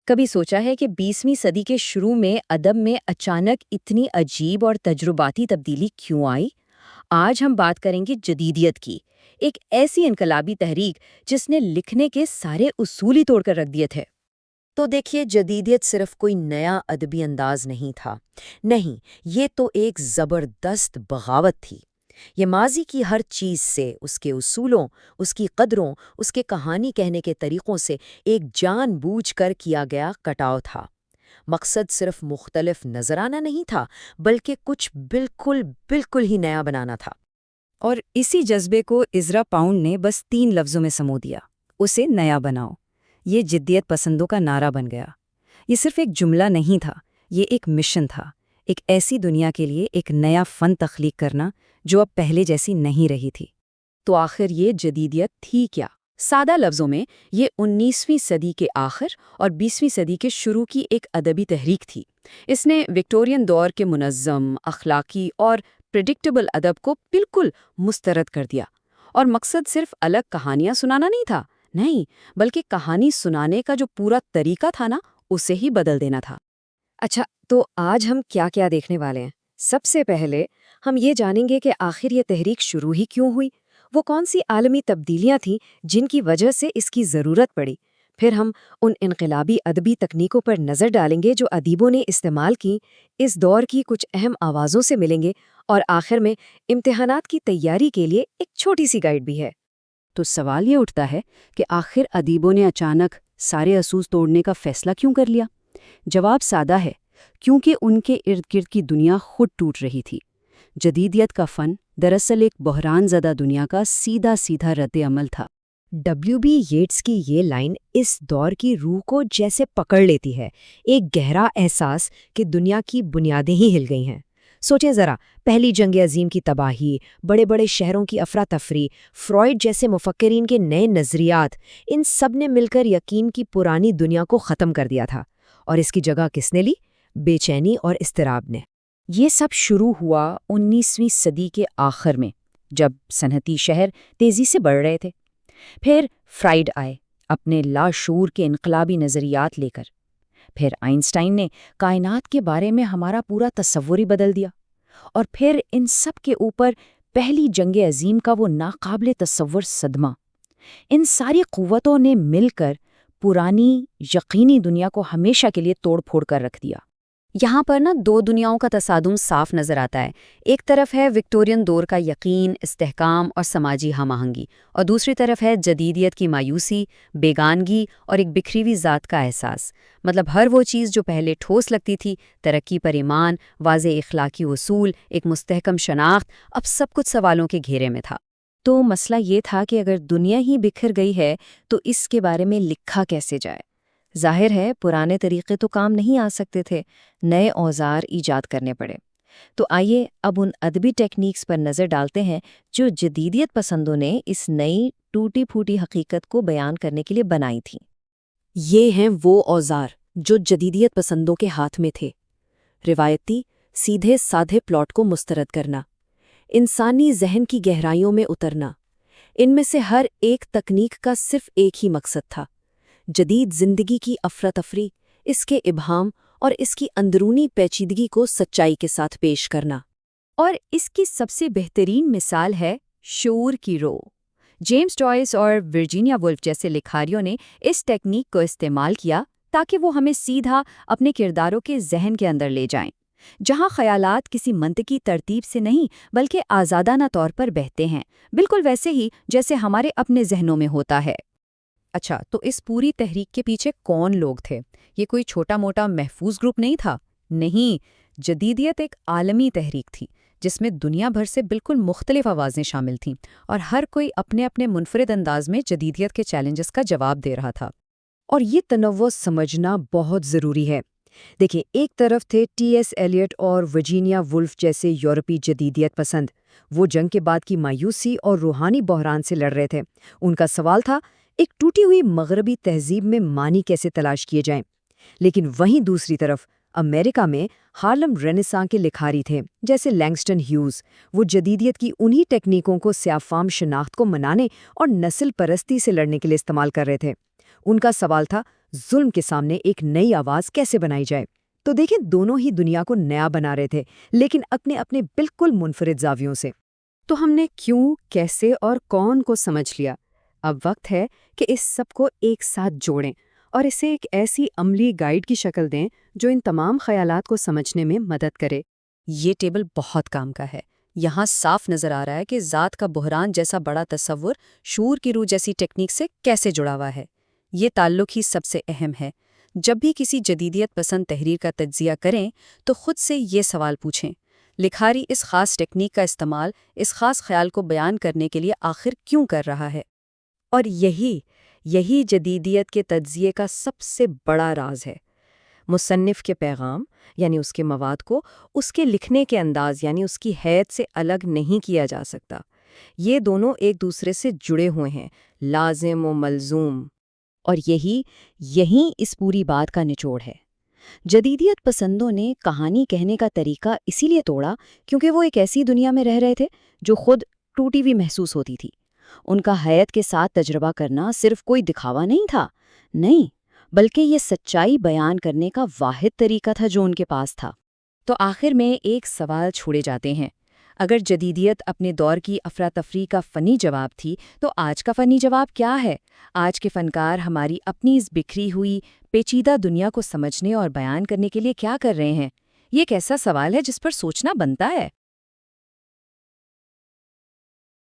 کبھی سوچا ہے کہ 20ویں صدی کے شروع میں ادب میں اچانک اتنی عجیب اور تجرباتی تبدیلی کیوں آئی؟ آج ہم بات کریں گے جدیدیت کی، ایک ایسی انقلابی تحریک جس نے لکھنے کے سارے اصول ہی توڑ کر رکھ دیے تھے۔ تو دیکھیے، جدیدیت صرف کوئی نیا ادبی انداز نہیں تھا، نہیں، یہ تو ایک زبردست بغاوت تھی۔ یہ ماضی کی ہر چیز سے، اس کے اصولوں، اس کی قدروں، اس کے کہانی کہنے کے طریقوں سے ایک جان بوجھ کر کیا گیا کٹاؤ تھا۔ مقصد صرف مختلف نظر آنا نہیں تھا، بلکہ کچھ بالکل ہی نیا بنانا تھا۔ اور اسی جذبے کو عزرا پاؤنڈ نے بس 3 لفظوں میں سمو دیا: اسے نیا بناؤ۔ یہ جدیت پسندوں کا نعرہ بن گیا۔ یہ صرف ایک جملہ نہیں تھا، یہ ایک مشن تھا، ایک ایسی دنیا کے لیے ایک نیا فن تخلیق کرنا جو اب پہلے جیسی نہیں رہی تھی۔ تو آخر یہ جدیدیت تھی کیا؟ سادہ لفظوں میں یہ 19ویں صدی کے آخر اور 20ویں صدی کے شروع کی ایک ادبی تحریک تھی۔ اس نے وکٹورین دور کے منظم، اخلاقی اور پریڈکٹیبل ادب کو بالکل مسترد کر دیا۔ اور مقصد صرف الگ کہانیاں سنانا نہیں تھا، نہیں، بلکہ کہانی سنانے کا جو پورا طریقہ تھا نا، اسے ہی بدل دینا تھا۔ اچھا، تو آج ہم کیا دیکھنے والے ہیں؟ سب سے پہلے ہم یہ جانیں گے کہ آخر یہ تحریک شروع ہی کیوں ہوئی، وہ کون سی عالمی تبدیلیاں تھیں جن کی وجہ سے اس کی ضرورت پڑی۔ پھر ہم ان انقلابی ادبی تکنیکوں پر نظر ڈالیں گے جو ادیبوں نے استعمال کی، اس دور کی کچھ اہم آوازوں سے ملیں گے، اور آخر میں امتحانات کی تیاری کے لیے ایک چھوٹی سی گائیڈ بھی ہے۔ تو سوال یہ اٹھتا ہے کہ آخر ادیبوں نے اچانک سارے اصول توڑنے کا فیصلہ کیوں کر لیا؟ جواب سادہ ہے، کیونکہ ان کے ارد گرد کی دنیا خود ٹوٹ رہی تھی۔ جدیدیت کا فن دراصل ایک بحران زدہ دنیا کا سیدھا رد عمل تھا۔ WB ییٹس کی یہ لائن اس دور کی روح کو جیسے پکڑ لیتی ہے، ایک گہرا احساس کہ دنیا کی بنیادیں ہی ہل گئی ہیں۔ سوچیں ذرا، پہلی جنگ عظیم کی تباہی، بڑے شہروں کی افراتفری، فرائڈ جیسے مفکرین کے نئے نظریات، ان سب نے مل کر یقین کی پرانی دنیا کو ختم کر دیا تھا۔ اور اس کی جگہ کس نے لی؟ بے چینی اور اضطراب نے۔ یہ سب شروع ہوا 19ویں صدی کے آخر میں، جب صنعتی شہر تیزی سے بڑھ رہے تھے۔ پھر فرائڈ آئے اپنے لاشعور کے انقلابی نظریات لے کر۔ پھر آئنسٹائن نے کائنات کے بارے میں ہمارا پورا تصور ہی بدل دیا۔ اور پھر ان سب کے اوپر پہلی جنگ عظیم کا وہ ناقابل تصور صدمہ۔ ان ساری قوتوں نے مل کر پرانی یقینی دنیا کو ہمیشہ کے لیے توڑ پھوڑ کر رکھ دیا۔ یہاں پر دو دنیاؤں کا تصادم صاف نظر آتا ہے۔ ایک طرف ہے وکٹورین دور کا یقین، استحکام اور سماجی ہم آہنگی، اور دوسری طرف ہے جدیدیت کی مایوسی، بیگانگی اور ایک بکھری ہوئی ذات کا احساس۔ مطلب ہر وہ چیز جو پہلے ٹھوس لگتی تھی، ترقی پر ایمان، واضح اخلاقی اصول، ایک مستحکم شناخت، اب سب کچھ سوالوں کے گھیرے میں تھا۔ تو مسئلہ یہ تھا کہ اگر دنیا ہی بکھر گئی ہے تو اس کے بارے میں لکھا کیسے جائے؟ ظاہر ہے پرانے طریقے تو کام نہیں آ سکتے تھے، نئے اوزار ایجاد کرنے پڑے۔ تو آئیے اب ان ادبی ٹیکنیکس پر نظر ڈالتے ہیں جو جدیدیت پسندوں نے اس نئی ٹوٹی پھوٹی حقیقت کو بیان کرنے کے لیے بنائی تھیں۔ یہ ہیں وہ اوزار جو جدیدیت پسندوں کے ہاتھ میں تھے۔ روایتی، سیدھے سادھے پلاٹ کو مسترد کرنا، انسانی ذہن کی گہرائیوں میں اترنا۔ ان میں سے ہر ایک تکنیک کا صرف ایک ہی مقصد تھا: جدید زندگی کی افراتفری، اس کے ابہام اور اس کی اندرونی پیچیدگی کو سچائی کے ساتھ پیش کرنا۔ اور اس کی سب سے بہترین مثال ہے شعور کی رو۔ جیمز جوائس اور ورجینیا وولف جیسے لکھاریوں نے اس ٹیکنیک کو استعمال کیا تاکہ وہ ہمیں سیدھا اپنے کرداروں کے ذہن کے اندر لے جائیں، جہاں خیالات کسی منطقی ترتیب سے نہیں بلکہ آزادانہ طور پر بہتے ہیں، بالکل ویسے ہی جیسے ہمارے اپنے ذہنوں میں ہوتا ہے۔ اچھا، تو اس پوری تحریک کے پیچھے کون لوگ تھے؟ یہ کوئی چھوٹا موٹا محفوظ گروپ نہیں تھا، نہیں، جدیدیت ایک عالمی تحریک تھی جس میں دنیا بھر سے بالکل مختلف آوازیں شامل تھیں، اور ہر کوئی اپنے اپنے منفرد انداز میں جدیدیت کے چیلنجز کا جواب دے رہا تھا۔ اور یہ تنوع سمجھنا بہت ضروری ہے۔ دیکھیں، ایک طرف تھے ٹی ایس ایلیٹ اور ورجینیا وولف جیسے یورپی جدیدیت پسند۔ وہ جنگ کے بعد کی مایوسی اور روحانی بحران سے لڑ رہے تھے۔ ان کا سوال تھا ایک ٹوٹی ہوئی مغربی تہذیب میں معنی کیسے تلاش کیے جائیں۔ لیکن وہیں دوسری طرف امریکہ میں ہارلم رینیساں کے لکھاری تھے جیسے لینگسٹن ہیوز۔ وہ جدیدیت کی انہی ٹیکنیکوں کو سیاہ فام شناخت کو منانے اور نسل پرستی سے لڑنے کے لیے استعمال کر رہے تھے۔ ان کا سوال تھا ظلم کے سامنے ایک نئی آواز کیسے بنائی جائے۔ تو دیکھیں دونوں ہی دنیا کو نیا بنا رہے تھے، لیکن اپنے اپنے بالکل منفرد زاویوں سے۔ تو ہم نے کیوں، کیسے اور کون کو سمجھ لیا۔ اب وقت ہے کہ اس سب کو ایک ساتھ جوڑیں اور اسے ایک ایسی عملی گائیڈ کی شکل دیں جو ان تمام خیالات کو سمجھنے میں مدد کرے۔ یہ ٹیبل بہت کام کا ہے۔ یہاں صاف نظر آ رہا ہے کہ ذات کا بحران جیسا بڑا تصور شعور کی روح جیسی ٹیکنیک سے کیسے جڑا ہوا ہے۔ یہ تعلق ہی سب سے اہم ہے۔ جب بھی کسی جدیدیت پسند تحریر کا تجزیہ کریں تو خود سے یہ سوال پوچھیں، لکھاری اس خاص ٹیکنیک کا استعمال اس خاص خیال کو بیان کرنے کے لیے آخر کیوں کر رہا ہے؟ اور یہی جدیدیت کے تجزیے کا سب سے بڑا راز ہے۔ مصنف کے پیغام یعنی اس کے مواد کو اس کے لکھنے کے انداز یعنی اس کی حیت سے الگ نہیں کیا جا سکتا۔ یہ دونوں ایک دوسرے سے جڑے ہوئے ہیں، لازم و ملزوم۔ اور یہی اس پوری بات کا نچوڑ ہے۔ جدیدیت پسندوں نے کہانی کہنے کا طریقہ اسی لیے توڑا کیونکہ وہ ایک ایسی دنیا میں رہ رہے تھے جو خود ٹوٹی ہوئی محسوس ہوتی تھی۔ ان کا حیات کے ساتھ تجربہ کرنا صرف کوئی دکھاوا نہیں تھا، نہیں، بلکہ یہ سچائی بیان کرنے کا واحد طریقہ تھا جو ان کے پاس تھا۔ تو آخر میں ایک سوال چھوڑے جاتے ہیں۔ اگر جدیدیت اپنے دور کی افراتفری کا فنی جواب تھی تو آج کا فنی جواب کیا ہے؟ آج کے فنکار ہماری اپنی اس بکھری ہوئی پیچیدہ دنیا کو سمجھنے اور بیان کرنے کے لیے کیا کر رہے ہیں؟ یہ ایک ایسا سوال ہے جس پر سوچنا بنتا ہے۔